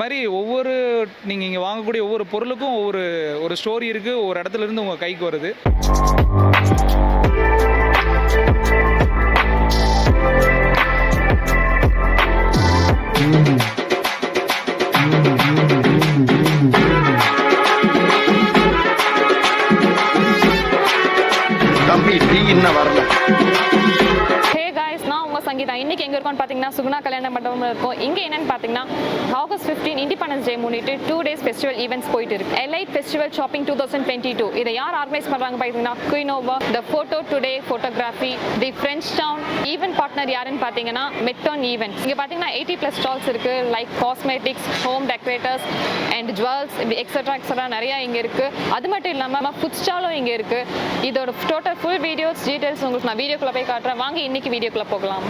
மாதிரி நீங்கள் இங்கே வாங்கக்கூடிய ஒவ்வொரு பொருளுக்கும் ஒரு ஸ்டோரி இருக்குது, ஒவ்வொரு இடத்துல இருந்து உங்கள் கைக்கு வருது. தம்பி டீ இன்னும் வரல. சங்கீதா இன்னைக்கு எங்க இருக்கோம்னு பாத்தீங்கன்னா சுகுணா கல்யாண மண்டபம் இருக்கும். இங்க என்னன்னு பாத்தீங்கன்னா ஆகஸ்ட் 15 இண்டிபெண்டன்ஸ் டே முன்னிட்டு 2 days ஃபெஸ்டிவல் ஈவெண்ட்ஸ் போயிட்டு இருக்கு. Elite festival shopping 2022. இதை யார் ஆர்கனைஸ் பண்றாங்க பாத்தீங்கன்னா quinoa, the photo today photography, the French town. Event partner யாருன்னு பாத்தீங்கன்னா மெட்டோன் ஈவென்ட். இங்க பாத்தீங்கன்னா 80+ ஸ்டால்ஸ் இருக்கு. Like cosmetics, home decorators and jewels, etcetera நிறைய இங்க இருக்கு. அது மட்டும் இல்லாம ஃபுட் ஸ்டாலும் இங்க இருக்கு. இதோட டோட்டல் ஃபுல் வீடியோஸ் டீடைல்ஸ் உங்களுக்கு நான் வீடியோக்குள்ள போய் காட்டுறேன். வாங்க இன்னைக்கு வீடியோக்குள்ள போகலாம்.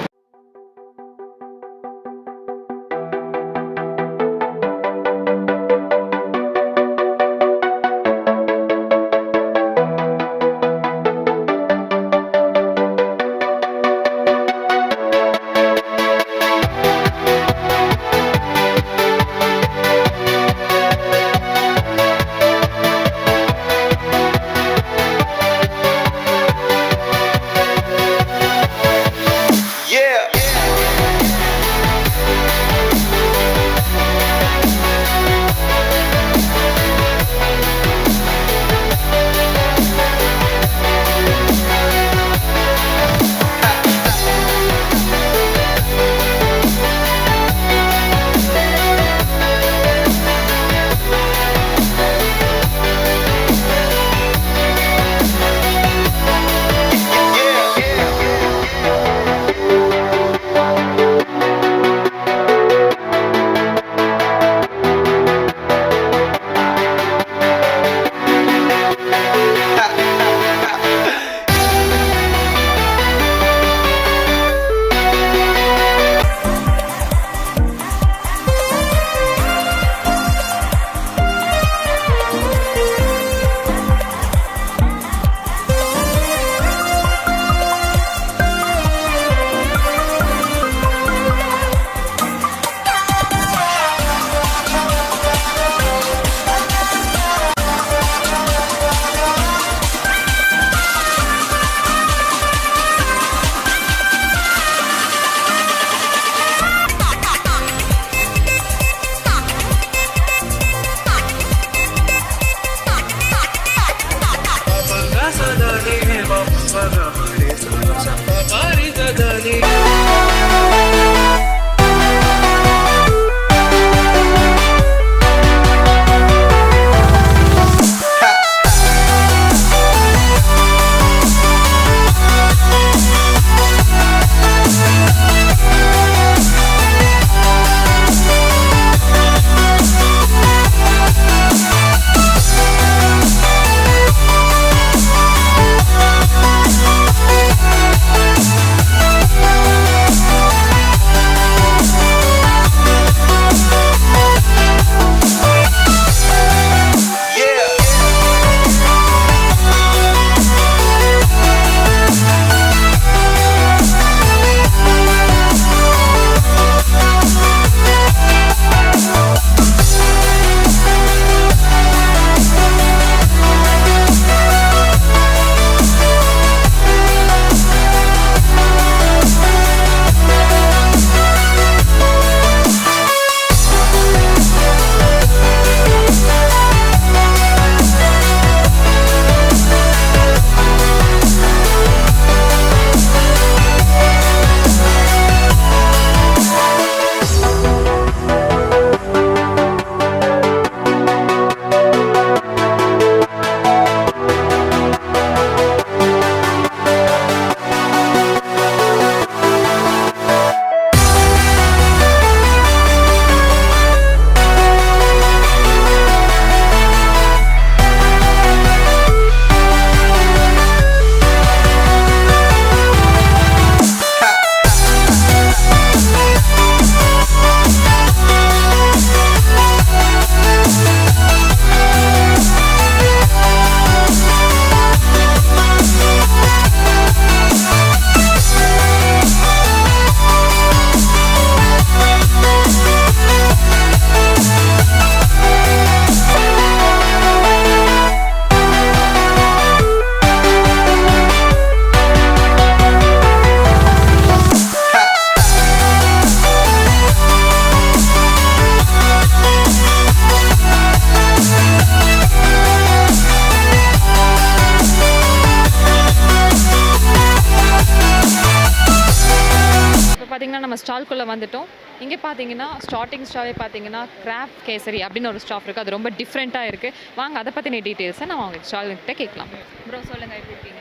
பார்த்தீங்கன்னா நம்ம ஸ்டால்குள்ளே வந்துட்டோம். இங்கே பார்த்தீங்கன்னா ஸ்டார்டிங் ஸ்டாலே பார்த்தீங்கன்னா கிராஃப்ட் கேசரி அப்படின்னு ஒரு ஸ்டாப் இருக்குது. அது ரொம்ப டிஃப்ரெண்ட்டாக இருக்குது. வாங்க அதை பற்றின டீட்டெயில்ஸை நம்ம அவங்க ஸ்டால்கிட்ட கேட்கலாம். ப்ரோ சொல்லுங்கள், எப்படி இருக்கீங்க?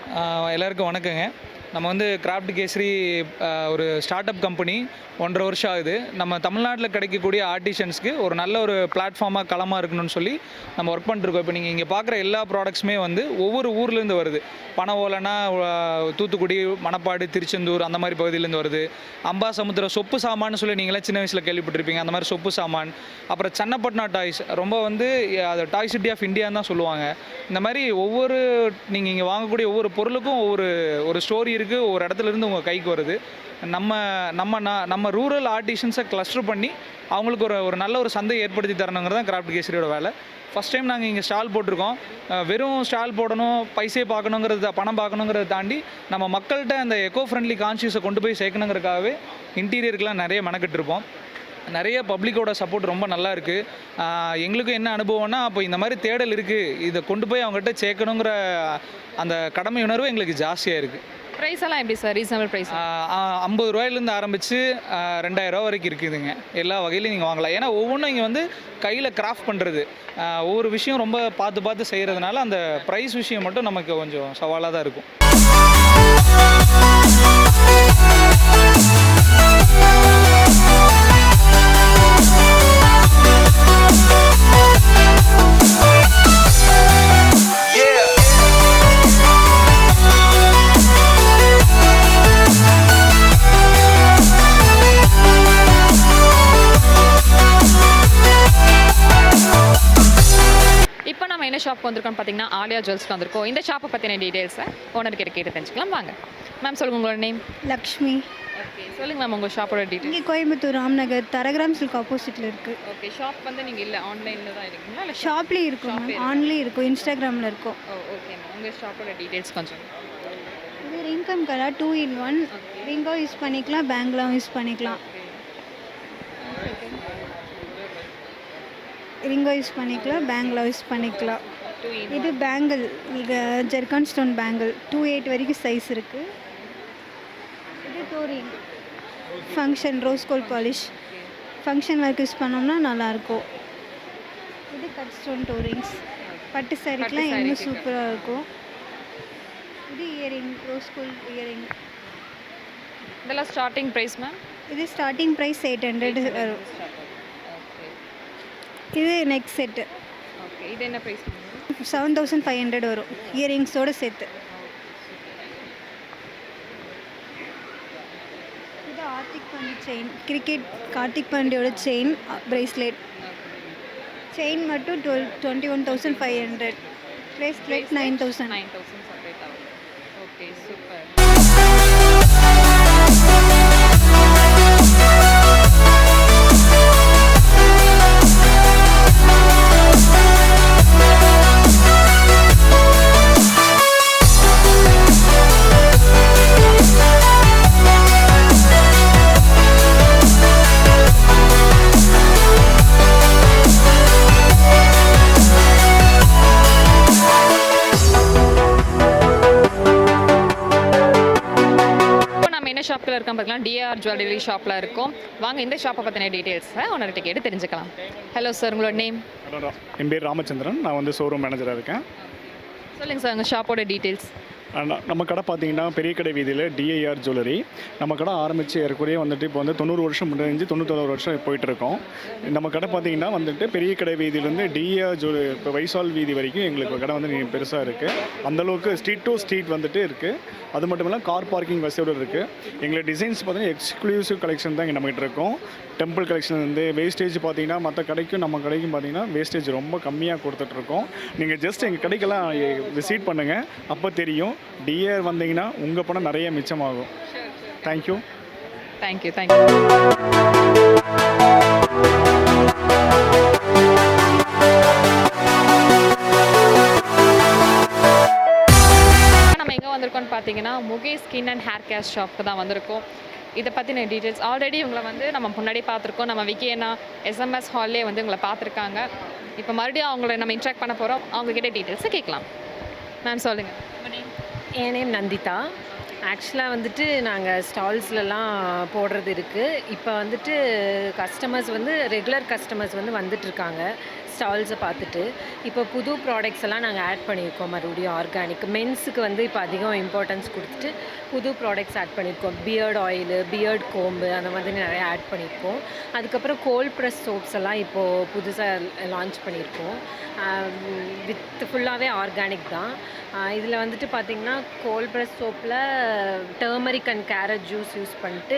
எல்லாருக்கும் வணக்கங்க. நம்ம வந்து கிராஃப்ட் கேசரி ஒரு ஸ்டார்ட் அப் கம்பெனி 1.5 வருஷம் ஆகுது. நம்ம தமிழ்நாட்டில் கிடைக்கக்கூடிய ஆர்டிஷன்ஸ்க்கு ஒரு நல்ல ஒரு பிளாட்ஃபார்மாக களமாக இருக்கணும்னு சொல்லி நம்ம ஒர்க் பண்ணிருக்கோம். இப்போ நீங்கள் இங்கே பார்க்குற எல்லா ப்ராடக்ட்ஸுமே வந்து ஒவ்வொரு ஊர்லேருந்து வருது. பனை ஓலைனா தூத்துக்குடி, மணப்பாடு, திருச்செந்தூர் அந்த மாதிரி பகுதியிலேருந்து வருது. அம்பாசமுத்திரம் சொப்பு சாமான்னு சொல்லி நீங்களே சின்ன வயசில் கேள்விப்பட்டிருப்பீங்க. அந்த மாதிரி சொப்பு சாமான். அப்புறம் சன்னப்பட்னா டாய்ஸ், ரொம்ப வந்து அது டாய் சிட்டி ஆஃப் இந்தியான்னு தான் சொல்லுவாங்க. இந்த மாதிரி ஒவ்வொரு நீங்கள் இங்கே வாங்கக்கூடிய ஒவ்வொரு பொருளுக்கும் ஒரு ஸ்டோரி இருக்குது, ஒரு இடத்துல இருந்து உங்கள் கைக்கு வருது. நம்ம ரூரல் ஆர்டிஷன்ஸை கிளஸ்டர் பண்ணி அவங்களுக்கு ஒரு நல்ல ஒரு சந்தை ஏற்படுத்தி தரணுங்கிறது தான் கிராஃப்ட் கேசரியோட வேலை. ஃபஸ்ட் டைம் நாங்கள் இங்கே ஸ்டால் போட்டிருக்கோம். வெறும் ஸ்டால் போடணும், பைசே பார்க்கணுங்கிறத, பணம் பார்க்கணுங்கிறத தாண்டி நம்ம மக்கள்கிட்ட அந்த எக்கோ ஃப்ரெண்ட்லி கான்ஷியஸை கொண்டு போய் சேர்க்கணுங்கிறதுக்காகவே இன்டீரியருக்கெலாம் நிறைய மெனக்கெட்டுருப்போம். நிறைய பப்ளிக்கோட சப்போர்ட் ரொம்ப நல்லா இருக்குது. எங்களுக்கும் என்ன அனுபவம்னா, அப்போ இந்த மாதிரி தேடல் இருக்குது, இதை கொண்டு போய் அவங்ககிட்ட சேர்க்கணுங்கிற அந்த கடமை உணர்வு எங்களுக்கு ஜாஸ்தியாக இருக்குது. ப்ரைஸ் எல்லாம் எப்படி சார்? Reasonable price? 50 ரூபாயிலேருந்து ஆரம்பித்து 2000 ரூபா வரைக்கும் இருக்குதுங்க. எல்லா வகையிலையும் நீங்கள் வாங்கலாம். ஏன்னா ஒவ்வொன்றும் இங்கே வந்து கையில் கிராஃப்ட் பண்ணுறது, ஒவ்வொரு விஷயம் ரொம்ப பார்த்து செய்கிறதுனால அந்த ப்ரைஸ் விஷயம் மட்டும் நமக்கு கொஞ்சம் சவாலாக தான் இருக்கும். இப்போ நம்ம என்ன ஷாப் வந்திருக்கோம்னு பார்த்தீங்கன்னா ஆலியா ஜுவல்ஸ்க்கு வந்திருக்கோம். இந்த ஷாப்பை பற்றின டீட்டெயில்ஸை ஓனர் கிட்ட கேட்டு தெரிஞ்சுக்கலாம். வாங்க மேம், சொல்லுங்கள் உங்களோட நேம். லக்ஷ்மி. ஓகே, சொல்லுங்கள் மேம் உங்கள் ஷாப்போட டீட்டெயில். இங்கே கோயம்புத்தூர் ராம்நகர் தரகிராம் சில்க் ஆப்போசிட்டில் இருக்குது. ஓகே, ஷாப் வந்து நீங்கள் இல்லை ஆன்லைனில் தான் இருக்கீங்களா? இல்லை ஷாப்லேயும் இருக்கும் மேம், ஆன்லேயும் இருக்கும், இன்ஸ்டாகிராமில் இருக்கும். ஓகே மேம், உங்கள் ஷாப்போட டீட்டெயில்ஸ் கொஞ்சம். இது ரிங்கம் கலர் 2-in-1. ரிங்கும் யூஸ் பண்ணிக்கலாம், பேங்கிளாகவும் யூஸ் பண்ணிக்கலாம். ரிங்கும் யூஸ் பண்ணிக்கலாம், பேங்கிளாக யூஸ் பண்ணிக்கலாம். இது பேங்கிள், இது ஜெர்கான் ஸ்டோன் பேங்கிள் 2/8 வரைக்கும் சைஸ் இருக்குது. இது டோரிங் function rose gold polish, function work use பண்ணோம்னா நல்லாயிருக்கும். இது கட் ஸ்டோன் டோரிங்ஸ், பட்டு சாரிக்கெலாம் இன்னும் சூப்பராக இருக்கும். இது இயரிங், ரோஸ் கோல்ட் இயரிங். இதெல்லாம் ஸ்டார்டிங் ப்ரைஸ் மேம்? இது ஸ்டார்டிங் ப்ரைஸ் 800 வரும். இது நெக்ஸ்ட் செட்டு. ஓகே, இது என்ன ப்ரைஸ்? 7500 வரும் இயரிங்ஸோடு சேர்த்து. இது ஆர்த்திக் பாண்டி செயின், கிரிக்கெட் கார்த்திக் பாண்டியோட செயின் பிரேஸ்லெட். செயின் மட்டும் 21,500, பிரேஸ்லெட் 9,000. 9,000 செப்பரேட் ஆகும். Okay, super. ஷாப்பில் இருக்கோம் பார்க்கலாம், டிஆர் ஜுவல்லரி ஷாப்பில் இருக்கும். வாங்க இந்த ஷாப்பை பற்றின டீட்டெயில்ஸை ஓனர்கிட்ட கேட்டு தெரிஞ்சுக்கலாம். ஹலோ சார், உங்களோட நேம்? என் பேர் ராமச்சந்திரன், நான் வந்து ஷோரூம் மேனேஜராக இருக்கேன். சொல்லுங்கள் சார் உங்கள் ஷாப்போட டீட்டெயில்ஸ். நம்ம கடை பார்த்தீங்கன்னா பெரிய கடை வீதியில் டிஐஆர் ஜுவல்லரி. நம்ம கடை ஆரம்பித்து ஏறக்குறைய வந்துட்டு இப்போ வந்து 90 வருஷம் முடிஞ்சு 91 வருஷம் போயிட்டுருக்கோம். நம்ம கடை பார்த்தீங்கன்னா வந்துட்டு பெரிய கடை வீதியிலேருந்து டிஐஆர் இப்போ வைசால் வீதி வரைக்கும் எங்களுக்கு கடை வந்து பெருசாக இருக்குது. அந்தளவுக்கு ஸ்ட்ரீட் டு ஸ்ட்ரீட் வந்துட்டு இருக்குது. அது மட்டும் இல்லாமல் கார் பார்க்கிங் வசதியோடு இருக்குது. எங்களை டிசைன்ஸ் பார்த்தீங்கன்னா எக்ஸ்க்ளூசிவ் கலெக்ஷன் தான் இங்கே நம்மகிட்ட இருக்கும். டெம்பிள் கலெக்ஷன் வந்து வேஸ்டேஜ் பார்த்தீங்கன்னா மற்ற கடைக்கும் நம்ம கடைக்கும் பார்த்தீங்கன்னா வேஸ்டேஜ் ரொம்ப கம்மியாக கொடுத்துட்ருக்கோம். நீங்கள் ஜஸ்ட் எங்கள் கடைக்கெல்லாம் விசிட் பண்ணுங்கள், அப்போ தெரியும். டிஆர் வந்தீங்கன்னா உங்கள் பணம் நிறைய மிச்சமாகும். தேங்க்யூ. தேங்க்யூ. தேங்க்யூ. நம்ம எங்கே வந்திருக்கோம்னு பார்த்தீங்கன்னா Mukesh skin and hair care ஷாப்க்கு தான் வந்திருக்கோம். இதை பற்றின டீட்டெயில்ஸ் ஆல்ரெடி உங்களை வந்து நம்ம முன்னாடி பார்த்துருக்கோம். நம்ம விக்கியனா எஸ்எம்எஸ் ஹால்லே வந்து உங்களை பார்த்துருக்காங்க. இப்போ மறுபடியும் அவங்கள நம்ம இன்ட்ராக்ட் பண்ண போகிறோம். அவங்கக்கிட்ட டீட்டெயில்ஸை கேட்கலாம். மேம் சொல்லுங்கள். என் நேம் நந்திதா. ஆக்சுவலாக வந்துட்டு நாங்கள் ஸ்டால்ஸ்லலாம் போடுறது இருக்குது. இப்போ வந்துட்டு கஸ்டமர்ஸ் வந்து ரெகுலர் கஸ்டமர்ஸ் வந்து வந்துட்டுருக்காங்க ஸ்டால்ஸை பார்த்துட்டு. இப்போ புது ப்ராடக்ட்ஸ் எல்லாம் நாங்கள் ஆட் பண்ணியிருக்கோம். மறுபடியும் ஆர்கானிக் மென்ஸுக்கு வந்து இப்போ அதிகம் இம்பார்ட்டன்ஸ் கொடுத்துட்டு புது ப்ராடக்ட்ஸ் ஆட் பண்ணியிருக்கோம். பியர்ட் ஆயிலு, பியர்ட் கோம்பு அந்த மாதிரி நிறையா ஆட் பண்ணியிருக்கோம். அதுக்கப்புறம் கோல்ட் ப்ரெஸ் சோப்ஸ் எல்லாம் இப்போது புதுசாக லான்ச் பண்ணியிருக்கோம். வித் ஃபுல்லாகவே ஆர்கானிக் தான். இதில் வந்துட்டு பார்த்திங்கன்னா கோல்ட் ப்ரெஸ் சோப்பில் turmeric and carrot juice use பண்ணிட்டு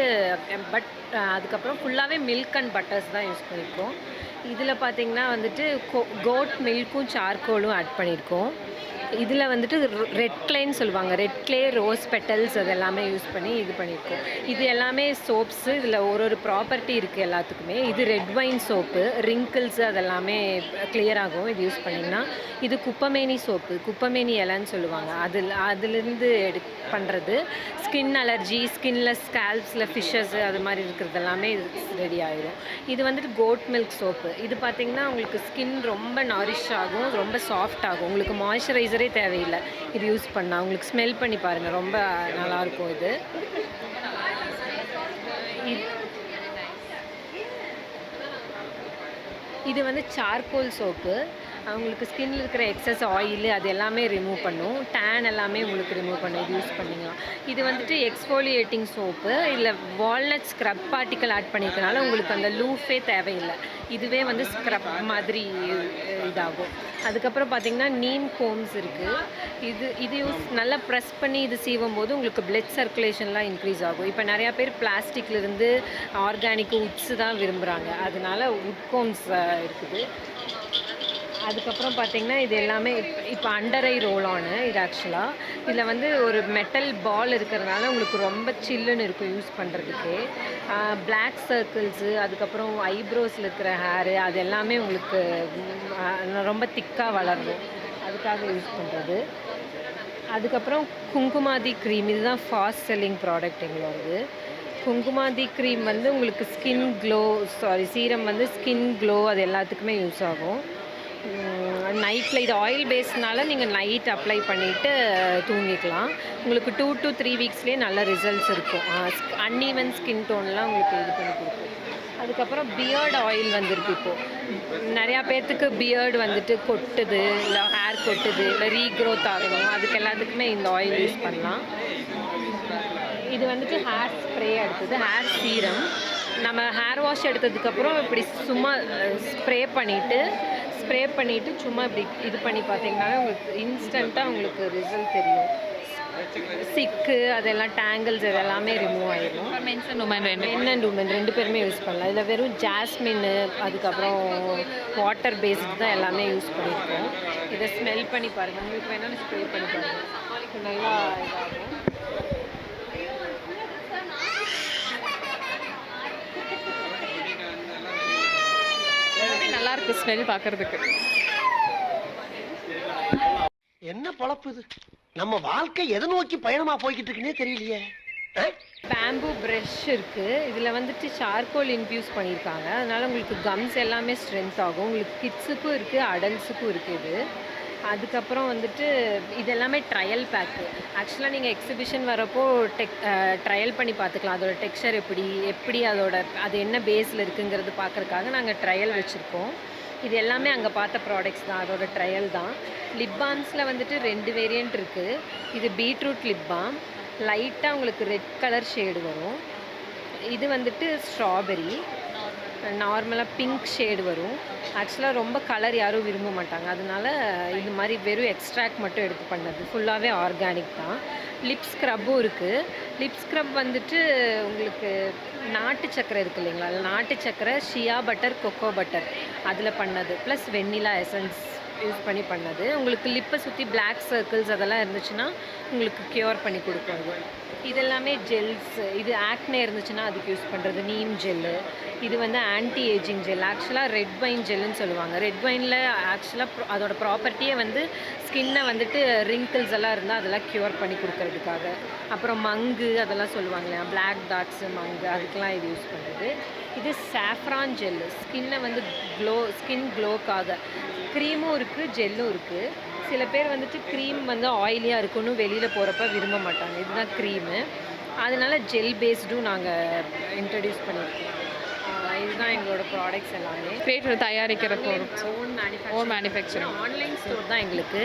பட் அதுக்கப்புறம் ஃபுல்லாகவே மில்க் அண்ட் பட்டர்ஸ் தான் யூஸ் பண்ணியிருக்கோம். இதில் பார்த்திங்கன்னா வந்துட்டு கோட் மில்க்கும் சார்கோலும் ஆட் பண்ணியிருக்கோம். இதில் வந்துட்டு ரெட் கிளேன்னு சொல்லுவாங்க, ரெட் கிளே, ரோஸ் பெட்டல்ஸ் அது எல்லாமே யூஸ் பண்ணி இது பண்ணியிருக்கோம். இது எல்லாமே சோப்ஸு. இதில் ஒரு ப்ராப்பர்ட்டி இருக்குது எல்லாத்துக்குமே. இது ரெட் வைன் சோப்பு, ரிங்கிள்ஸு அதெல்லாமே கிளியர் ஆகும் இது யூஸ் பண்ணிங்கன்னா. இது குப்பமேனி சோப்பு, குப்பமேனி இலைன்னு சொல்லுவாங்க, அதுலேருந்து பண்ணுறது. ஸ்கின் அலர்ஜி, ஸ்கின்ல ஸ்கேல்ப்ஸில் ஃபிஷ்ஷஸ் அது மாதிரி இருக்கிறது எல்லாமே ரெடி ஆகிடும். இது வந்துட்டு கோட் மில்க் சோப்பு. இது பார்த்திங்கன்னா உங்களுக்கு ஸ்கின் ரொம்ப நரிஷ் ஆகும், ரொம்ப சாஃப்ட் ஆகும். உங்களுக்கு மாய்ஸ்சரைசரே தேவையில்லை இது யூஸ் பண்ணால். உங்களுக்கு ஸ்மெல் பண்ணி பாருங்கள், ரொம்ப நல்லாயிருக்கும் இது. இது வந்து சார்கோல் சோப்பு. அவங்களுக்கு ஸ்கின்ல இருக்கிற எக்ஸஸ் ஆயில் அது எல்லாமே ரிமூவ் பண்ணும். டேன் எல்லாமே உங்களுக்கு ரிமூவ் பண்ணும் இது யூஸ் பண்ணிங்கன்னா. இது வந்துட்டு எக்ஸ்ஃபோலியேட்டிங் சோப்பு. இதில் வால்நட் ஸ்க்ரப் பார்ட்டிக்கல் ஆட் பண்ணியிருக்கனால உங்களுக்கு அந்த லூஃபே தேவையில்லை. இதுவே வந்து ஸ்க்ரப் மாதிரி இதாகும். அதுக்கப்புறம் பார்த்திங்கன்னா நீம் கோம்ஸ் இருக்குது. இது யூஸ் நல்லா ப்ரெஸ் பண்ணி இது சீவும் போது உங்களுக்கு பிளட் சர்க்குலேஷன்லாம் இன்க்ரீஸ் ஆகும். இப்போ நிறையா பேர் பிளாஸ்டிக்லேருந்து ஆர்கானிக் உட்ஸு தான் விரும்புகிறாங்க, அதனால உட் கோம்ஸ் இருக்குது. அதுக்கப்புறம் பார்த்திங்கன்னா இது எல்லாமே இப்போ அண்டர் ஐ ரோல் ஆனு. இது ஆக்சுவலாக இதில் வந்து ஒரு மெட்டல் பால் இருக்கிறதுனால உங்களுக்கு ரொம்ப சில்லுன்னு இருக்கும் யூஸ் பண்ணுறதுக்கு. பிளாக் சர்க்கிள்ஸு, அதுக்கப்புறம் ஐப்ரோஸில் இருக்கிற ஹேரு அது எல்லாமே உங்களுக்கு ரொம்ப திக்காக வளரும், அதுக்காக யூஸ் பண்ணுறது. அதுக்கப்புறம் குங்குமாதி க்ரீம், இதுதான் ஃபாஸ்ட் செல்லிங் ப்ராடக்ட் எங்களோடது. குங்குமாதி க்ரீம் வந்து உங்களுக்கு சீரம் வந்து ஸ்கின் க்ளோ அது எல்லாத்துக்குமே யூஸ் ஆகும். நைட்டில் இது ஆயில் பேஸ்னால நீங்கள் நைட் அப்ளை பண்ணிவிட்டு தூங்கிக்கலாம். உங்களுக்கு 2 to 3 வீக்ஸ்லேயே நல்ல ரிசல்ட்ஸ் இருக்கும். அன்ஈவன் ஸ்கின் டோன்லாம் உங்களுக்கு இது பண்ணி கொடுக்கும். அதுக்கப்புறம் பியர்டு ஆயில் வந்துருக்கு. இப்போது நிறையா பேர்த்துக்கு பியர்டு வந்துட்டு கொட்டுது, இல்லை ஹேர் கொட்டுது, இல்லை ரீக்ரோத் ஆகணும், அதுக்கு எல்லாத்துக்குமே இந்த ஆயில் யூஸ் பண்ணலாம். இது வந்துட்டு ஹேர் ஸ்ப்ரே, அடுத்தது ஹேர் சீரம். நம்ம ஹேர் வாஷ் எடுத்ததுக்கப்புறம் இப்படி சும்மா ஸ்ப்ரே பண்ணிவிட்டு சும்மா இப்படி இது பண்ணி பார்த்தீங்கன்னா உங்களுக்கு இன்ஸ்டண்ட்டாக உங்களுக்கு ரிசல்ட் தெரியும். சிக்கு அதெல்லாம் டேங்கிள்ஸ் இதெல்லாமே ரிமூவ் ஆகிடும். மென்ஸ் அண்ட் உமன் ரெண்டு பேருமே யூஸ் பண்ணலாம். இதில் வெறும் ஜாஸ்மின்னு அதுக்கப்புறம் வாட்டர் பேஸ்டு தான் எல்லாமே யூஸ் பண்ணியிருக்கோம். இதை ஸ்மெல் பண்ணி பாருங்கள், உங்களுக்கு வேணாலும் ஸ்ப்ரே பண்ணி பாருங்கள், நல்லா இதாகும். நல்லா இருக்கு ஸ்மெல் பார்க்கறதுக்கு. என்ன பொழப்பு இது? நம்ம வாழ்க்கை எதை நோக்கி பயணமா போய்கிட்டு இருக்குன்னே தெரியலையே. பேம்பு ப்ரஷ் இருக்குது. இதில் வந்துட்டு சார்கோல் இன்ஃப்யூஸ் பண்ணியிருக்காங்க, அதனால் உங்களுக்கு கம்ஸ் எல்லாமே ஸ்ட்ரென்த் ஆகும். உங்களுக்கு கிட்ஸுக்கும் இருக்குது, அடல்ட்ஸுக்கும் இருக்குது இது. அதுக்கப்புறம் வந்துட்டு இது எல்லாமே ட்ரையல் பேக்கு. ஆக்சுவலாக நீங்கள் எக்ஸிபிஷன் வரப்போ ட்ரையல் பண்ணி பார்த்துக்கலாம், அதோட டெக்ஸ்சர் எப்படி அது என்ன பேஸில் இருக்குங்கிறது பார்க்குறதுக்காக நாங்கள் ட்ரையல் வச்சுருக்கோம். இது எல்லாமே அங்கே பார்த்த ப்ராடக்ட்ஸ் தான், அதோட ட்ரையல் தான். லிப் பாம்ஸில் வந்துட்டு 2 வேரியண்ட் இருக்குது. இது பீட்ரூட் லிப் பாம், லைட்டாக உங்களுக்கு ரெட் கலர் ஷேடு வரும். இது வந்துட்டு ஸ்ட்ராபெரி, நார்மலாக பிங்க் ஷேடு வரும். ஆக்சுவலாக ரொம்ப கலர் யாரும் விரும்ப மாட்டாங்க, அதனால இது மாதிரி வெறும் எக்ஸ்ட்ராக்ட் மட்டும் எடுத்து பண்ணது, ஃபுல்லாகவே ஆர்கானிக் தான். லிப் ஸ்க்ரப்பும் இருக்குது. லிப் ஸ்க்ரப் வந்துட்டு உங்களுக்கு நாட்டு சக்கரை இருக்குது இல்லைங்களா, அதில் நாட்டு சக்கரை, ஷியா பட்டர், கொக்கோ பட்டர் அதில் பண்ணது, ப்ளஸ் வெண்ணிலா எசன்ஸ் யூஸ் பண்ணி பண்ணது. உங்களுக்கு லிப்பை சுற்றி பிளாக் சர்க்கிள்ஸ் அதெல்லாம் இருந்துச்சுன்னா உங்களுக்கு க்யூர் பண்ணி கொடுக்கும். இதெல்லாமே ஜெல்ஸ். இது ஆக்னே இருந்துச்சுன்னா அதுக்கு யூஸ் பண்ணுறது நீம் ஜெல்லு. இது வந்து ஆன்டி ஏஜிங் ஜெல். ஆக்சுவலாக ரெட் வைன் ஜெல்லுன்னு சொல்லுவாங்க. ரெட் வைனில் ஆக்சுவலாக அதோட ப்ராப்பர்ட்டியே வந்து ஸ்கின்னை வந்துட்டு ரிங்கிள்ஸ் எல்லாம் இருந்தால் அதெல்லாம் க்யூர் பண்ணி கொடுக்கறதுக்காக. அப்புறம் மங்கு அதெல்லாம் சொல்லுவாங்க இல்லையா, பிளாக் டாட்ஸு, மங்கு, அதுக்கெலாம் இது யூஸ் பண்ணுறது. இது சாஃப்ரான் ஜெல்லு. ஸ்கின்னை வந்து ஸ்கின் க்ளோக்காக க்ரீமும் இருக்குது, ஜெல்லும் இருக்குது. சில பேர் வந்துட்டு க்ரீம் வந்து ஆயிலியாக இருக்குன்னு வெளியில் போகிறப்ப விரும்ப மாட்டாங்க. இதுதான் க்ரீமு. அதனால ஜெல் பேஸ்டும் நாங்கள் இன்ட்ரடியூஸ் பண்ணியிருக்கோம். இதுதான் எங்களோட ப்ராடக்ட்ஸ் எல்லாமே. கிரியேட்டர் தயாரிக்கிற ஓன் மேனுஃபேக்சரிங் ஆன்லைன் ஸ்டோர் தான் எங்களுக்கு.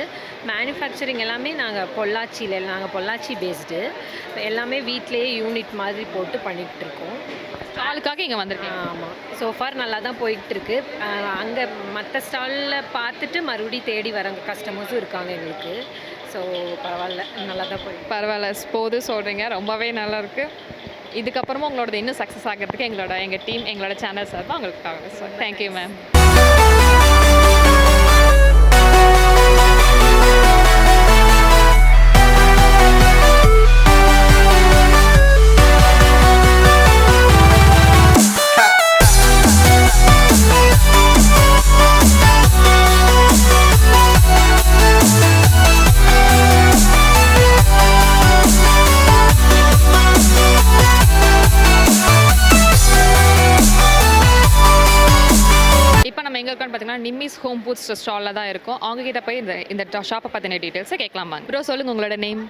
மேனுஃபேக்சரிங் எல்லாமே நாங்கள் பொள்ளாச்சி பேஸ்டு. எல்லாமே வீட்டிலேயே யூனிட் மாதிரி போட்டு பண்ணிகிட்ருக்கோம். ஸ்டாலுக்காக இங்கே வந்திருக்கேன். ஆமாம், சோஃபார் நல்லா தான் போயிட்டுருக்கு. அங்கே மற்ற ஸ்டாலில் பார்த்துட்டு மறுபடியும் தேடி வர கஸ்டமர்ஸும் இருக்காங்க எங்களுக்கு. ஸோ பரவாயில்ல, நல்லா தான் போயிட்டு. பரவாயில்ல, போது சொல்கிறீங்க, ரொம்பவே நல்லாயிருக்கு. இதுக்கப்புறமா உங்களோட இன்னும் சக்ஸஸ் ஆகிறதுக்கு எங்கள் டீம், எங்களோட சேனல் சார்பாக உங்களுக்காக சார். Thank you ma'am. இப்போ நம்ம எங்கே இருக்கோம்னு பார்த்தீங்கன்னா நிம்மிஸ் ஹோம் ஃபுட்ஸ் ஸ்டாலில் தான் இருக்கும். அவங்க கிட்ட போய் இந்த ஷாப்பை பற்றின டீட்டெயில்ஸை கேட்கலாமா? ப்ரோ சொல்லுங்கள், உங்களோட நேம்?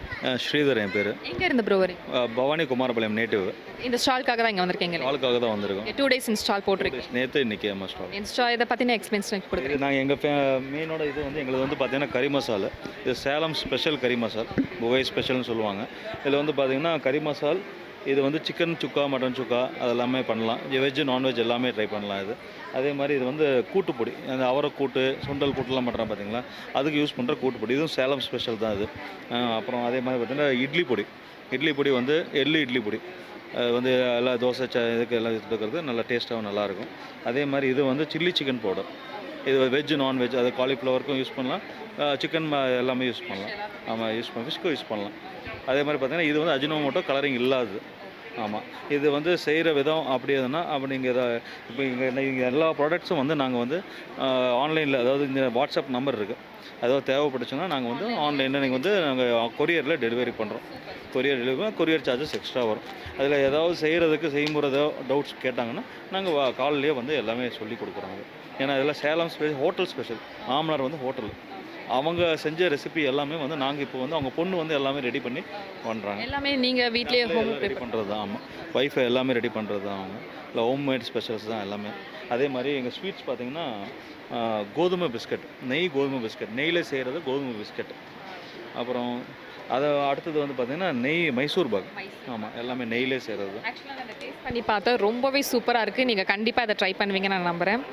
ஸ்ரீதர் என் பேர். எங்கே இருந்து ப்ரோ வரீங்க? பவானி குமாரபாளையம் நேட்டிவ். இந்த ஸ்டாலுக்காக தான் இங்கே வந்திருக்கீங்க? ஸ்டாலுக்காக தான் வந்திருக்கோம். 2 days இன்ஸ்டால் போட்டிருக்கு. நேற்று இன்னைக்கு ஸ்டால். இன்ஸ்டா இதை பற்றின எக்ஸ்பீரியன்ஸ் கொடுக்குறேன். நாங்கள் எங்கள் மெயினோட இது வந்து எங்களுக்கு வந்து பார்த்தீங்கன்னா கறி மசால். இது சேலம் ஸ்பெஷல் கறி மசால், புகை ஸ்பெஷல்னு சொல்லுவாங்க. இதில் வந்து பார்த்தீங்கன்னா கறி மசால், இது வந்து சிக்கன் சுக்கா, மட்டன் சுக்கா அதெல்லாமே பண்ணலாம். வெஜ்ஜு நான்வெஜ் எல்லாமே ட்ரை பண்ணலாம். இது அதே மாதிரி இது வந்து கூட்டுப்பொடி, அந்த அவரை கூட்டு, சுண்டல் கூட்டுலாம் பண்ணுறோம் பார்த்தீங்களா, அதுக்கு யூஸ் பண்ணுற கூட்டுப்பொடி. இதுவும் சேலம் ஸ்பெஷல் தான் இது. அப்புறம் அதே மாதிரி பார்த்தீங்கன்னா இட்லி பொடி வந்து இட்லி பொடி வந்து எல்லா தோசை இதுக்கு எல்லாம் இருக்கிறது நல்லா டேஸ்ட்டாகவும் நல்லாயிருக்கும். அதே மாதிரி இது வந்து சில்லி சிக்கன் பவுடர். இது வெஜ்ஜு நான்வெஜ், அது காலிஃப்ளவருக்கும் யூஸ் பண்ணலாம், சிக்கன் எல்லாமே யூஸ் பண்ணலாம். ஆமாம், ஃபிஷ்க்கும் யூஸ் பண்ணலாம். அதே மாதிரி பார்த்தீங்கன்னா இது வந்து அஜினோமோட்டோ கலரிங் இல்லாதது. ஆமாம், இது வந்து செய்கிற விதம் அப்படி எதுனா அப்படி இங்கே எல்லா ப்ராடக்ட்ஸும் வந்து நாங்கள் வந்து ஆன்லைனில், அதாவது இந்த வாட்ஸ்அப் நம்பர் இருக்குது, அதாவது தேவைப்பட்டுச்சுன்னா நாங்கள் வந்து ஆன்லைனில் நீங்கள் வந்து நாங்கள் கொரியரில் டெலிவரி பண்ணுறோம். கொரியர் சார்ஜஸ் எக்ஸ்ட்ரா வரும். அதில் ஏதாவது செய்யும்போது டவுட்ஸ் கேட்டாங்கன்னா நாங்கள் கால்லேயே வந்து எல்லாமே சொல்லி கொடுக்குறாங்க. ஏன்னா இதெல்லாம் சேலம் ஹோட்டல் ஸ்பெஷல். ஆம்னார் வந்து ஹோட்டல், அவங்க செஞ்ச ரெசிபி எல்லாமே வந்து நாங்கள் இப்போ வந்து அவங்க பொண்ணு வந்து எல்லாமே ரெடி பண்ணி பண்ணுறாங்க. எல்லாமே நீங்கள் வீட்லேயே ஹோம் ரெடி பண்ணுறது தான். ஆமாம், வைஃபை எல்லாமே ரெடி பண்ணுறது தான் அவங்க. இல்லை, ஹோம்மேட் ஸ்பெஷல்ஸ் தான் எல்லாமே. அதே மாதிரி எங்கள் ஸ்வீட்ஸ் பார்த்திங்கன்னா கோதுமை பிஸ்கட், கோதுமை பிஸ்கட், நெய்யில் செய்கிறது கோதுமை பிஸ்கட். அப்புறம் அதை அடுத்தது வந்து பார்த்திங்கன்னா மைசூர் பாக். ஆமாம், எல்லாமே நெய்யிலே செய்கிறது. ஆக்சுவலாக நான் டேஸ்ட் பண்ணி பார்த்தா ரொம்பவே சூப்பராக இருக்குது. நீங்கள் கண்டிப்பாக அதை ட்ரை பண்ணுவீங்கன்னு நான் நம்புகிறேன்.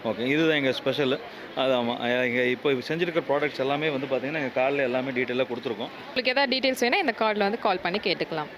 ஓகே, இதுதான் எங்கள் ஸ்பெஷல். அது ஆமாம், எங்கள் இப்போ செஞ்சுருக்க ப்ராடக்ட்ஸ் எல்லாமே வந்து பார்த்திங்கன்னா எங்கள் கார்டில் எல்லாமே டீட்டெயிலாக கொடுத்துருக்கோம். உங்களுக்கு எதாவது டீட்டெயில்ஸ் வேணால் இந்த கார்டில் வந்து கால் பண்ணி கேட்டுக்கலாம்.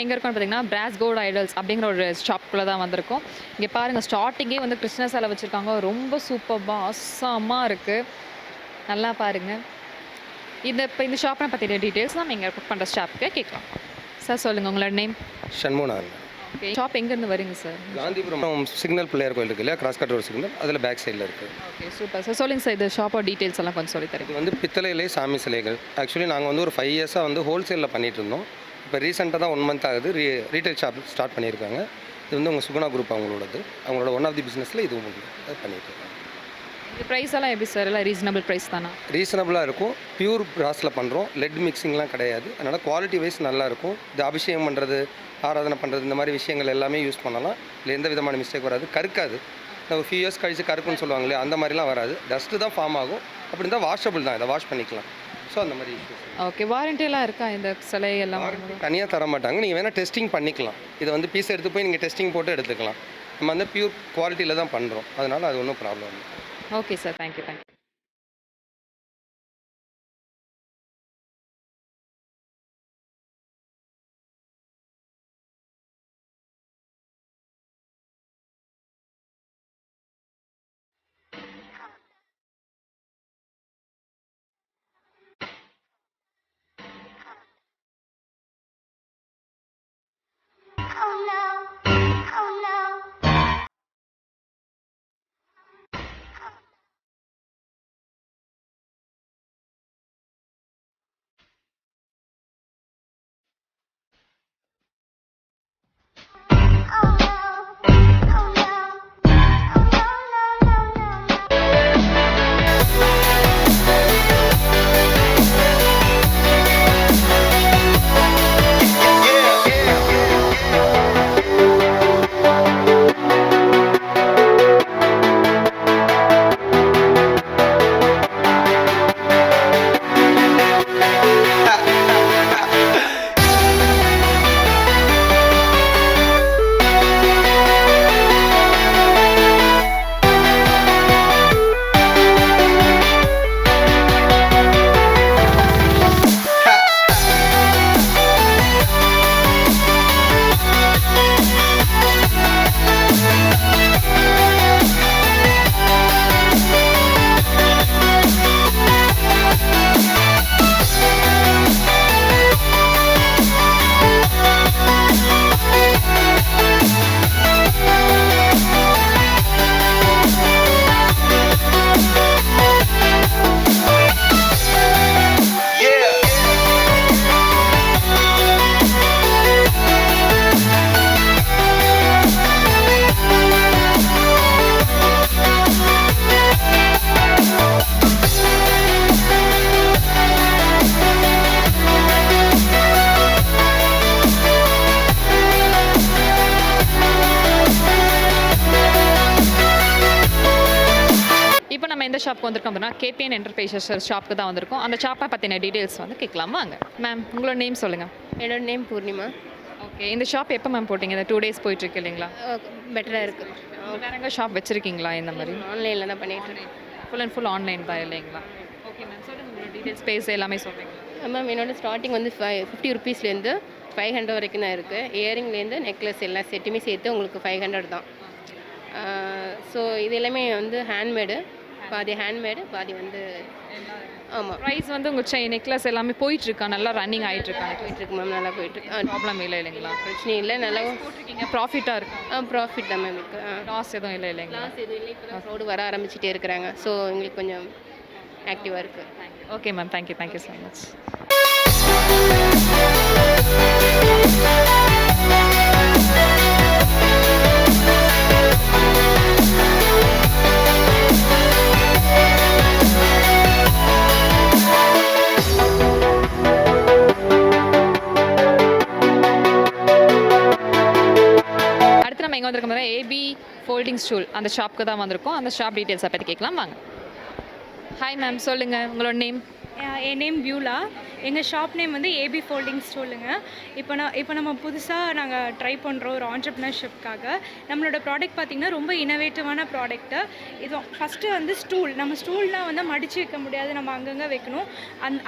எங்கே இருக்கோம்னு பார்த்தீங்கன்னா பிராஸ் கோல்ட் ஐடல்ஸ் அப்படிங்கிற ஒரு ஷாப்புக்குள்ளே தான் வந்திருக்கோம். இங்கே பாருங்கள், ஸ்டார்டிங்கே வந்து கிருஷ்ண சிலை வச்சுருக்காங்க. ரொம்ப சூப்பராக அசாமாக இருக்குது. நல்லா பாருங்கள். இப்போ இந்த ஷாப்பை பற்றின டீட்டெயில்ஸ் நம்ம இங்கே புக் பண்ணுற ஷாப்புக்கு கேட்கலாம். சார் சொல்லுங்கள், உங்களோட நேம்? ஷண்முகநாதன். ஓகே, ஷாப் எங்கேருந்து வரீங்க சார்? காந்திபுரம் சிக்னல் பிள்ளையார் கோயில் இருக்கு இல்லையா, கிராஸ் கட் ரோடு சிக்னல், அதில் பேக் சைடில் இருக்குது. Okay, super sir. சொல்லுங்கள் சார், இது ஷாப்போட டீட்டெயில்ஸ் எல்லாம் கொஞ்சம் சொல்லி தரீங்க? இது வந்து பித்தளையிலே சாமி சிலைகள். ஆக்சுவலி நாங்கள் வந்து ஒரு 5 இயர்ஸாக வந்து ஹோல்சேலில் பண்ணிகிட்டு இருந்தோம். இப்போ ரீசெண்டாக தான் 1 month ஆகுது ரீட்டைல் ஷாப் ஸ்டார்ட் பண்ணியிருக்காங்க. இது வந்து உங்கள் சுகுணா குரூப் அவங்களோடது. அவங்களோட ஒன் ஆஃப் தி பிஸ்னஸில் இதுவும் பண்ணிகிட்டு இருக்காங்க. இது ப்ரைஸ் எல்லாம் எப்படி சார்? எல்லாம் ரீசனபிள் ப்ரைஸ் தானா? ரீசனபிளாக இருக்கும். பியூர் பிராஸில் பண்ணுறோம், லெட் மிக்சிங்லாம் கிடையாது. அதனால் குவாலிட்டி வைஸ் நல்லாயிருக்கும். இது அபிஷேகம் பண்ணுறது, ஆராதனை பண்ணுறது, இந்த மாதிரி விஷயங்கள் எல்லாமே யூஸ் பண்ணலாம். இல்லை எந்த விதமான மிஸ்டேக் வராது, கருக்காது. ஒரு ஃபியூ இயர்ஸ் கழிச்சு கருக்குன்னு சொல்லுவாங்களே, அந்த மாதிரிலாம் வராது. டஸ்ட்டு தான் ஃபார்ம் ஆகும். அப்படி இருந்தால் வாஷபிள் தான், இதை வாஷ் பண்ணிக்கலாம். ஸோ அந்த மாதிரி இஷ்யூஸ். ஓகே, வாரண்டியெல்லாம் இருக்கா இந்த சிலை எல்லாம்? தனியாக தர மாட்டாங்க. நீங்கள் வேணால் டெஸ்டிங் பண்ணிக்கலாம். இதை வந்து பீஸ் எடுத்து போய் நீங்கள் டெஸ்டிங் போட்டு எடுத்துக்கலாம். நம்ம வந்து பியூர் குவாலிட்டியில் தான் பண்ணுறோம், அதனால் அது ஒன்றும் ப்ராப்ளம் இல்லை. Okay sir, thank you. எந்த ஷாப்க்கு வந்திருக்கோம் அப்படின்னா கேபிஎன் என்டர்பிரைசஸ் ஷாப்புக்கு தான் வந்திருக்கோம். அந்த ஷாப்பை பற்றின டீட்டெயில்ஸ் வந்து கேட்கலாம் வாங்க. மேம் உங்களோட நேம் சொல்லுங்கள். என்னோட நேம் பூர்ணிமா. ஓகே, இந்த ஷாப் எப்போ மேம் போட்டிங்க? இந்த 2 days போயிட்டுருக்கு இல்லைங்களா? பெட்டராக இருக்குது. வேறு எங்கே ஷாப் வச்சுருக்கீங்களா இந்த மாதிரி? ஆன்லைனில் தான் பண்ணிகிட்ருக்கேன். ஃபுல் அண்ட் ஃபுல் ஆன்லைன் தான் இல்லைங்களா? ஓகே மேம், சொல்லுங்கள் உங்களோட டீட்டெயில்ஸ், ஸ்பேஸ் எல்லாமே சொல்கிறீங்களா? மேம் என்னோட ஸ்டார்டிங் வந்து 50 rupeesலேருந்து 500 வரைக்கும் தான் இருக்குது. இயரிங்லேருந்து நெக்லஸ் எல்லா செட்டுமே சேர்த்து உங்களுக்கு 500 தான். ஸோ இது எல்லாமே வந்து ஹேண்ட்மேடு, பாதி ஹேண்ட்மேடு பாதி வந்து ஆமாம். ப்ரைஸ் வந்து உங்கள் செயின் நெக்லஸ் எல்லாமே போயிட்டுருக்கா? நல்லா ரன்னிங் ஆகிட்டுருக்கா? போயிட்டுருக்கு மேம், நல்லா போயிட்டுருக்கு. ப்ராப்ளம் இல்லை இல்லைங்களா? பிரச்சனை இல்லை, நல்லா போட்டிருக்கீங்க. ப்ராஃபிட்டாக இருக்கு? ப்ராஃபிட் தான் மேம் இருக்குது. லாஸ் எதுவும் இல்லை இல்லைங்களா? லாஸ் எதுவும் இல்லை. இப்போ ரோடு வர ஆரம்பிச்சிட்டே இருக்கிறாங்க. ஸோ எங்களுக்கு கொஞ்சம் ஆக்டிவாக இருக்குது. Okay ma'am, thank you so much. அடுத்து நம்ம எங்கே வந்திருக்கோம்? ஏபி ஃபோல்டிங் ஸ்டூல் அந்த ஷாப்புக்கு தான் வந்திருக்கோம். அந்த ஷாப் டீட்டெயில்ஸை பற்றி கேட்கலாம் வாங்க. ஹாய் மேம், சொல்லுங்கள் உங்களோட நேம். என் நேம் பியூலா. எங்கள் ஷாப் நேம் வந்து ஏபி ஃபோல்டிங் ஸ்டூலுங்க. இப்போ நம்ம புதுசாக நாங்கள் ட்ரை பண்ணுறோம் ஒரு ஆண்டர்ப்ரனர்ஷிப்காக. நம்மளோட ப்ராடக்ட் பார்த்திங்கன்னா ரொம்ப இனோவேட்டிவான ப்ராடக்ட்டு. இது ஃபஸ்ட்டு வந்து ஸ்டூல். நம்ம ஸ்டூல்னால் வந்து மடித்து வைக்க முடியாது, நம்ம அங்கங்கே வைக்கணும்.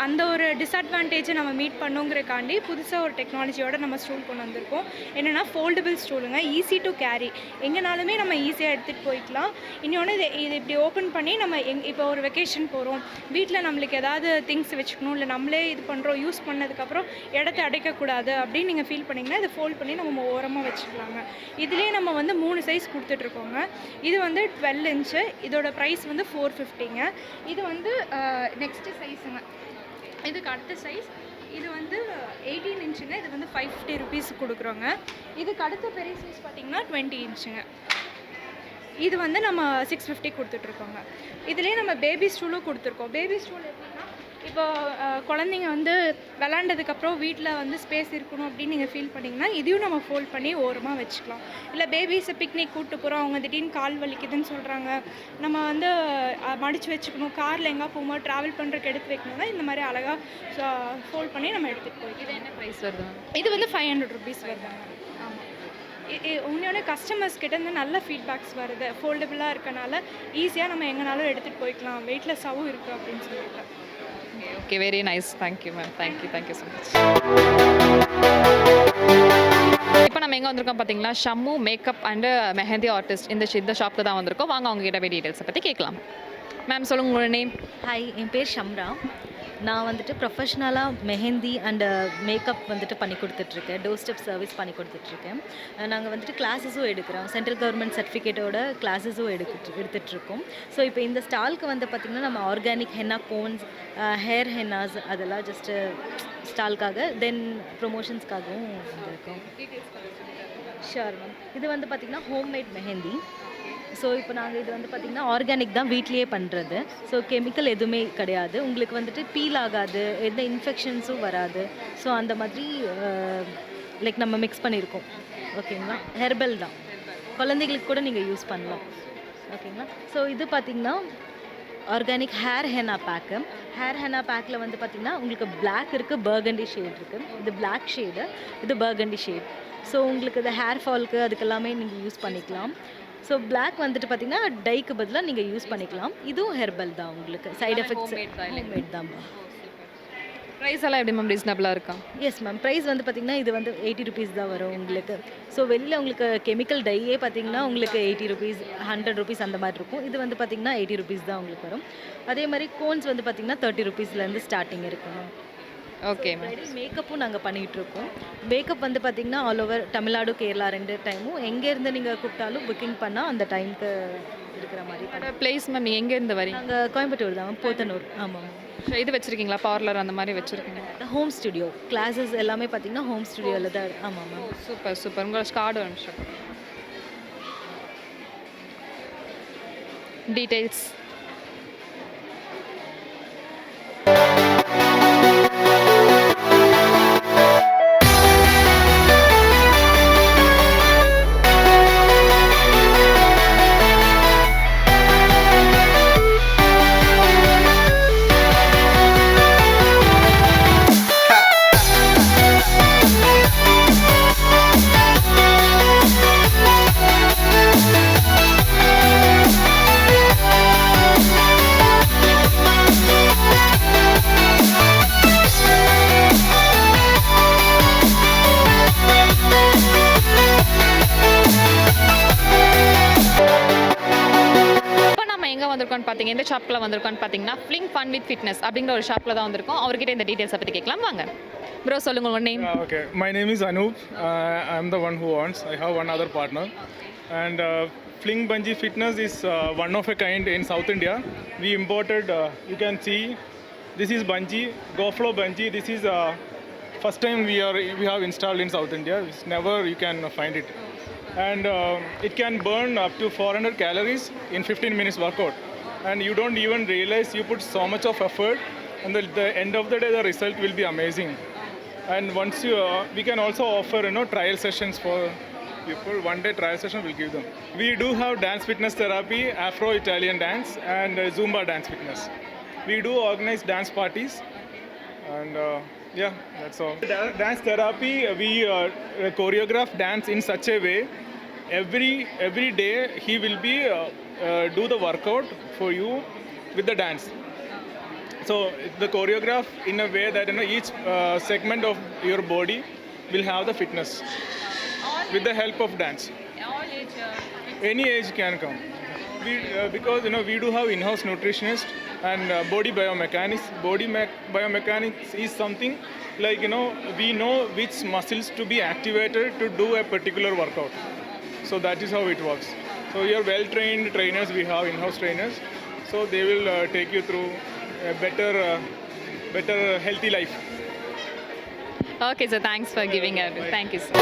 அந்த ஒரு டிஸ்அட்வான்டேஜை நம்ம மீட் பண்ணுங்கிறக்காண்டி புதுசாக ஒரு டெக்னாலஜியோட நம்ம ஸ்டூல் கொண்டு வந்திருக்கோம். என்னென்னா ஃபோல்டபுள் ஸ்டூலுங்க, ஈஸி டு கேரி, எங்கேனாலுமே நம்ம ஈஸியாக எடுத்துகிட்டு போய்க்கலாம். இன்னொன்று இது இப்படி ஓப்பன் பண்ணி நம்ம இப்போ ஒரு வெக்கேஷன் போகிறோம், வீட்டில் நம்மளுக்கு ஏதாவது திங்ஸ் வச்சுக்கணும், இல்லை நம்மளே இது பண்ணுறோம், யூஸ் பண்ணதுக்கப்புறம் இடத்த அடைக்கக்கூடாது அப்படின்னு நீங்கள் ஃபீல் பண்ணிங்கன்னா இதை ஃபோல்ட் பண்ணி நம்ம ஓரமாக வச்சுக்கலாங்க. இதுலேயே நம்ம வந்து 3 சைஸ் கொடுத்துட்ருக்கோங்க. இது வந்து 12 inch, இதோட ப்ரைஸ் வந்து 450ங்க. இது வந்து நெக்ஸ்ட்டு சைஸுங்க, இதுக்கு அடுத்த சைஸ் இது வந்து 18 inchங்க. இது வந்து 550 rupees கொடுக்குறோங்க. இதுக்கு அடுத்த பெரிய சைஸ் பார்த்திங்கன்னா 20 inchங்க. இது வந்து நம்ம 650 கொடுத்துட்ருக்கோங்க. இதுலேயே நம்ம பேபி ஸ்டூலும் கொடுத்துருக்கோம். பேபி ஸ்டூல் எப்படின்னா இப்போ குழந்தைங்க வந்து விளாண்டதுக்கப்புறம் வீட்டில் வந்து ஸ்பேஸ் இருக்கணும் அப்படின்னு நீங்கள் ஃபீல் பண்ணிங்கன்னா இதையும் நம்ம ஃபோல்ட் பண்ணி ஓரமாக வச்சுக்கலாம். இல்லை பேபிஸை பிக்னிக் கூப்பிட்டு போகிறோம், அவங்க திடீர்னு கால் வலிக்குதுன்னு சொல்கிறாங்க, நம்ம வந்து மடித்து வச்சுக்கணும், காரில் எங்கே போகும்போது ட்ராவல் பண்ணுறதுக்கு எடுத்து வைக்கணும்னா இந்த மாதிரி அழகாக ஃபோல்ட் பண்ணி நம்ம எடுத்துகிட்டு போய். இது என்ன ப்ரைஸ் வருது? இது வந்து 500 rupees வருதாங்க. ஆமாம். உண்மையான கஸ்டமர்ஸ் கிட்ட இருந்து நல்ல ஃபீட்பேக்ஸ் வருது. ஃபோல்டபுளாக இருக்கனால ஈஸியாக நம்ம எங்கேனாலும் எடுத்துகிட்டு போய்க்கலாம், வெயிட்லெஸ்ஸாகவும் இருக்குது அப்படின்னு சொல்லிட்டு. Okay, very nice. Thank you ma'am. Thank you so much. இப்போ நம்ம எங்கே வந்திருக்கோம் பார்த்தீங்கன்னா, Shammu makeup and mehndi artist இந்த ஷாப்புக்கு தான் வந்திருக்கோம். வாங்க அவங்க கிட்ட டீட்டெயில்ஸை பற்றி கேட்கலாம். மேம் சொல்லுங்கள் உங்களோட நேம். ஹாய், என் பேர் ஷம்ரா. நான் வந்துட்டு ப்ரொஃபஷ்னலாக மெஹந்தி அண்டு மேக்கப் வந்துட்டு பண்ணி கொடுத்துட்ருக்கேன். டோர் ஸ்டெப் சர்வீஸ் பண்ணி கொடுத்துட்ருக்கேன். நாங்கள் வந்துட்டு கிளாஸஸும் எடுக்கிறோம். சென்ட்ரல் கவர்மெண்ட் சர்டிஃபிகேட்டோட கிளாஸஸும் எடுத்துகிட்ருக்கோம். ஸோ இப்போ இந்த ஸ்டாலுக்கு வந்து பார்த்திங்கன்னா நம்ம organic henna cones, hair hennas அதெல்லாம் ஜஸ்ட்டு ஸ்டாலுக்காக, தென் ப்ரொமோஷன்ஸ்க்காகவும் வந்திருக்கோம். Sure ma'am. இது வந்து பார்த்திங்கன்னா ஹோம்மேட் மெஹந்தி. ஸோ இப்போ நாங்கள் இது வந்து பார்த்திங்கன்னா ஆர்கானிக் தான், வீட்லேயே பண்ணுறது. ஸோ கெமிக்கல் எதுவுமே கிடையாது. உங்களுக்கு வந்துட்டு பீல் ஆகாது, எந்த இன்ஃபெக்ஷன்ஸும் வராது. ஸோ அந்த மாதிரி லைக் நம்ம மிக்ஸ் பண்ணியிருக்கோம். ஓகேங்களா? ஹெர்பல் தான், குழந்தைகளுக்கு கூட நீங்கள் யூஸ் பண்ணலாம். ஓகேங்களா? ஸோ இது பார்த்திங்கன்னா organic hair henna pack. Hair henna பேக்கில் வந்து பார்த்திங்கன்னா உங்களுக்கு பிளாக் இருக்குது, பர்கண்டி ஷேட் இருக்குது. இது பிளாக் ஷேடு, இது பர்கண்டி ஷேட். ஸோ உங்களுக்கு இது ஹேர் ஃபால்க்கு அதுக்கெல்லாமே நீங்கள் யூஸ் பண்ணிக்கலாம். ஸோ பிளாக் வந்துட்டு பார்த்திங்கன்னா டைக்கு பதிலாக நீங்கள் யூஸ் பண்ணிக்கலாம். இதுவும் ஹெர்பல் தான், உங்களுக்கு சைடு எஃபெக்ட்ஸ் ஹோம்மேட் தான். ப்ரைஸ் எல்லாம் எப்படி மேம் ரீசனபிளாக இருக்கா? Yes ma'am. ப்ரைஸ் வந்து பார்த்திங்கன்னா இது வந்து 80 rupees தான் வரும் உங்களுக்கு. ஸோ வெளியில் உங்களுக்கு கெமிக்கல் டையே பார்த்திங்கன்னா உங்களுக்கு 80 rupees 100 rupees அந்த மாதிரி இருக்கும். இது வந்து பார்த்திங்கன்னா 80 rupees தான் உங்களுக்கு வரும். அதே மாதிரி கோன்ஸ் வந்து பார்த்திங்கன்னா 30 rupeesலேருந்து ஸ்டார்டிங் இருக்கும். Okay ma'am. மேக்கப்பும் நாங்கள் பண்ணிகிட்ருக்கோம். மேக்கப் வந்து பார்த்திங்கன்னா ஆல் ஓவர் தமிழ்நாடு, கேரளா 2 டைமும் எங்கேருந்து நீங்கள் கூப்பிட்டாலும் புக்கிங் பண்ணால் அந்த டைமுக்கு இருக்கிற மாதிரி. பிளேஸ் மேம் நீங்கள் எங்கேருந்து வரீங்க? நாங்கள் கோயம்புத்தூர் தான், போத்தனூர். ஆமாம். இது வச்சுருக்கீங்களா, பார்லர் அந்த மாதிரி வச்சுருக்கீங்க? ஹோம் ஸ்டுடியோ கிளாஸஸ் எல்லாமே பார்த்திங்கன்னா ஹோம் ஸ்டுடியோவில் தான். ஆமாம் மேம். சூப்பர். உங்களோட கார்டு அனுப்பிச்சு டீட்டெயில்ஸ். பார்த்தீங்க இந்த ஷாப்பில் வந்திருக்கோன்னு பார்த்தீங்கன்னா ஃப்ளிங் ஃபன் வித் ஃபிட்னஸ் அப்படிங்கிற ஒரு ஷாப்பில் தான் வந்திருக்கோம். அவர்கிட்ட இந்த டீட்டெயில்ஸை பற்றி கேட்கலாம். வாங்க ப்ரோ, சொல்லுங்க உங்கள் name. Okay, my name is Anup. I'm the one who wants. I have one other partner. And Fling Bungee Fitness is one of a kind in South India. We imported, you can see, this is bungee, GoFlow bungee. This is first time we have installed in South India. It's never you can find it. And it can burn up to 400 calories in 15 minutes workout. And you don't even realize you put so much of effort, and the end of the day the result will be amazing. And once you we can also offer trial sessions for people. One day trial session will give them. We do have dance fitness therapy, Afro Italian dance, and Zumba dance fitness. We do organize dance parties, and yeah, that's all. Dance therapy, we choreograph dance in such a way. Every day he will be do the workout for you with the dance. So the choreograph in a way that each segment of your body will have the fitness with the help of dance. Any age can come. We because we do have in-house nutritionist and body biomechanics. Biomechanics is something like we know which muscles to be activated to do a particular workout. So that is how it works. So you're well-trained trainers. We have in-house trainers. So they will take you through a better healthy life. Okay, so thanks for giving us. Thank you, sir.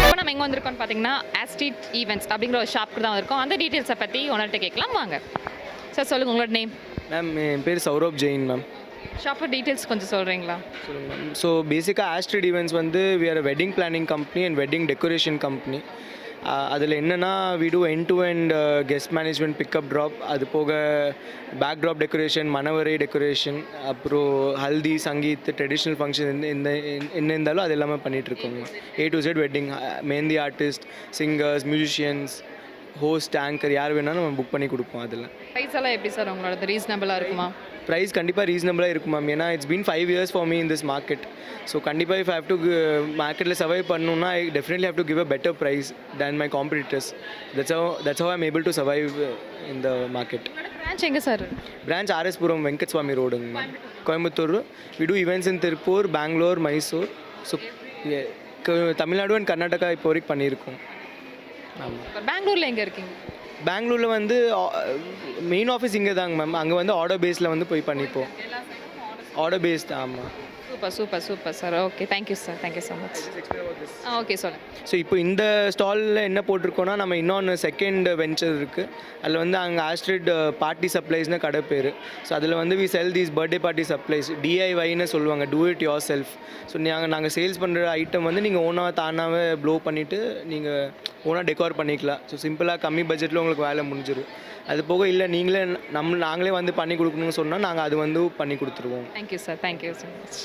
இப்போ நம்ம எங்கே வந்திருக்கோம்னு பார்த்தீங்கன்னா ஆஸ்ட்ரீட் events அப்படிங்கிற ஒரு ஷாப்புக்கு தான் வந்திருக்கோம். அந்த டீட்டெயில்ஸை பற்றி ஓனர்கிட்ட கேட்கலாம். வாங்க சார், சொல்லுங்கள் உங்களோட நேம். மேம், என் பேர் Saurabh Jain ma'am. Shop details கொஞ்சம் சொல்கிறீங்களா? சொல்லுங்கள் மேம். ஸோ பேசிக்காக ஆஸ்ட்ரீட் ஈவெண்ட்ஸ் வந்து we are a wedding planning company and wedding decoration company. அதில் என்னென்னா we do end to end guest management pickup drop, அது போக பேக் ட்ராப் டெக்கரேஷன், மணவரை டெக்கரேஷன், அப்புறம் ஹல்தி சங்கீத் ட்ரெடிஷ்னல் ஃபங்க்ஷன் என்ன இருந்தாலும் அது எல்லாமே பண்ணிகிட்ருக்கோங்க. A to Z wedding, mehndi artist, singers, musicians, host, anchor யார் வேணாலும் நம்ம புக் பண்ணி கொடுப்போம். அதில் ப்ரைஸ் எல்லாம் எப்படி சார் உங்களோட ரீசனபிளாக இருக்குமா? ப்ரைஸ் கண்டிப்பாக ரீசனபிளாக இருக்கும் மேம். ஏன்னா it's been 5 years for me in this market. So கண்டிப்பாக இஃப் ஹேவ் டு மார்க்கெட்டில் சர்வை பண்ணணுன்னா I definitely have to give a better price than my competitors. That's how I am able to survive in the market. Branch எங்கே சார்? Branch RS Puram Venkat Swamy ரோடுங்க ma'am, Coimbatore. We do events in Tiruppur, Bangalore, Mysore. So Tamil Nadu and Karnataka இப்போ வரைக்கும் பண்ணியிருக்கோம். ஆமாம். பெங்களூரில் எங்கே இருக்கீங்க? பெங்களூரில் வந்து மெயின் ஆஃபீஸ் இங்கே தாங்க மேம். அங்கே வந்து ஆர்டர் பேஸில் வந்து போய் பண்ணிப்போம். Order based. ஆமாம். Super sir. Okay, thank you sir, thank you so much. Okay சொல்லுங்கள். ஸோ இப்போ இந்த ஸ்டாலில் என்ன போட்டிருக்கோன்னா, நம்ம இன்னொன்று செகண்ட் வெஞ்சர் இருக்குது. அதில் வந்து அங்கே ஆஸ்ட்ரிட் பார்ட்டி சப்ளைஸ்னு கடை பேர். ஸோ அதில் வந்து we sell these birthday party supplies, DIYன்னு சொல்லுவாங்க, do it yourself. So நாங்கள் சேல்ஸ் பண்ணுற ஐட்டம் வந்து நீங்கள் ஓனாக தானாகவே ப்ளோ பண்ணிவிட்டு நீங்கள் ஓனாக டெக்கார் பண்ணிக்கலாம். ஸோ சிம்பிளாக கம்மி பட்ஜெட்டில் உங்களுக்கு வேலை முடிஞ்சிடும். அது போக இல்லை நாங்களே வந்து பண்ணி கொடுக்கணும்னு சொன்னால் நாங்கள் அது வந்து பண்ணி கொடுத்துருவோம். Thank you sir, thank you so much.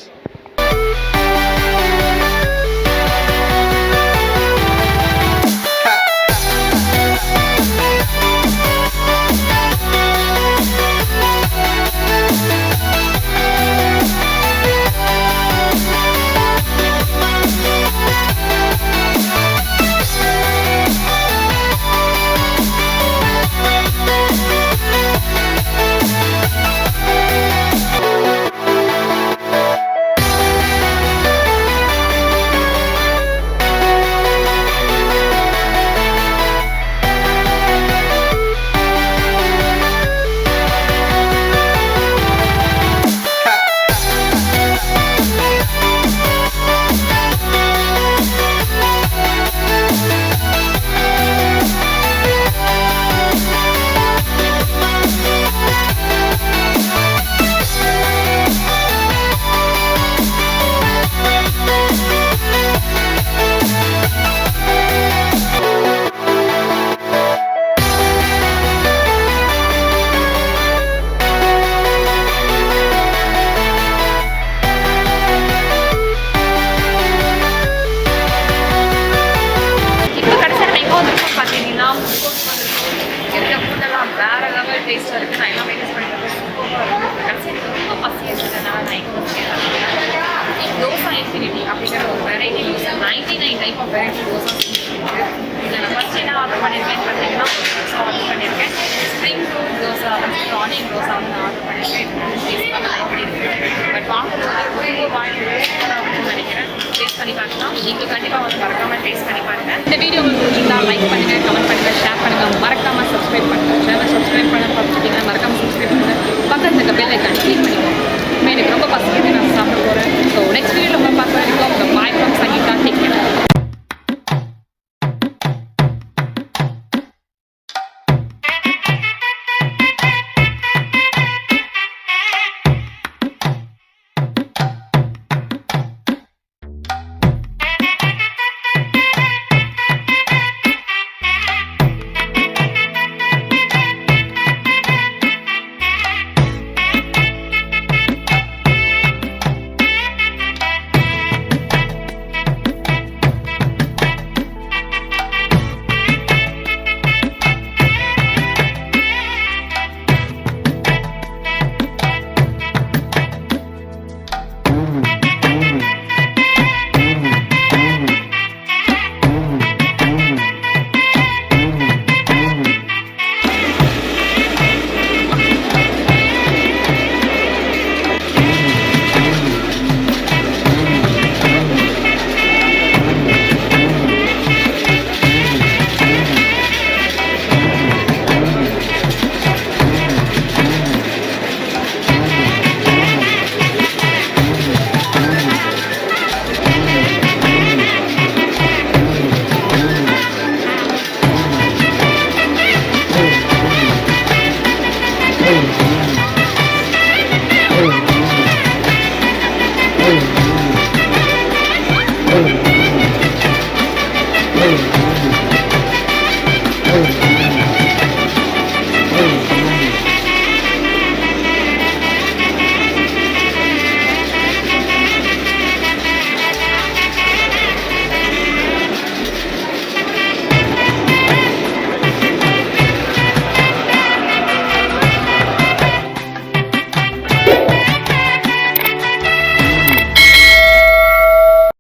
டேஸ்ட்டாக இருக்குது. நான் எல்லாமே டேஸ்ட் பண்ணிட்டு சூப்பராக இருக்குது. கடைசி எனக்கு ரொம்ப பசி எடுத்ததுனால நான் எங்கே வந்து தோசா இன்ஃபினிட்டி அப்படிங்கிற ஒரு variety 99 type of variety dosa இருக்குது. இதில் நான் ஃபஸ்ட் என்ன ஆர்டர் பண்ணியிருக்கேன்னு பார்த்தீங்கன்னா தோசா ஆர்டர் பண்ணியிருக்கேன். ஸ்ப்ரிங் ரோல் தோசா வந்து ஆனியன் தோசா வந்து நான் ஆர்டர் பண்ணியிருக்கேன். டேஸ்ட் பண்ணலாம் எப்படி இருக்குது பட் பார்க்கும்போது ரொம்ப வாங்கி நினைக்கிறேன். டேஸ்ட் பண்ணி பார்க்கலாம். நீங்கள் கண்டிப்பாக வந்து மறக்காமல் டேஸ்ட் பண்ணி பாருங்கள். இந்த வீடியோ உங்களுக்கு பிடிச்சிருந்தா லைக் பண்ணுங்கள், கமெண்ட் பண்ணுங்கள், ஷேர் பண்ணுங்கள். மறக்காமல் சப்ஸ்கிரைப் பண்ணுங்கள். சேனல் சப்ஸ்கிரைப் பண்ண பார்த்துட்டிங்கன்னா மறக்காமல் சப்ஸ்கிரைப் பண்ணுங்கள். பக்கத்தில் இருக்க பெல் ஐக்கான் கிளிக் பண்ணிக்கோங்க. எனக்கு ரொம்ப பசிக்குது, நான் சாப்பிட போகிறேன். ஸோ நெக்ஸ்ட் வீடியோவில் உங்களை பார்க்க வரைக்கும் bye from Sangeetha. Take care.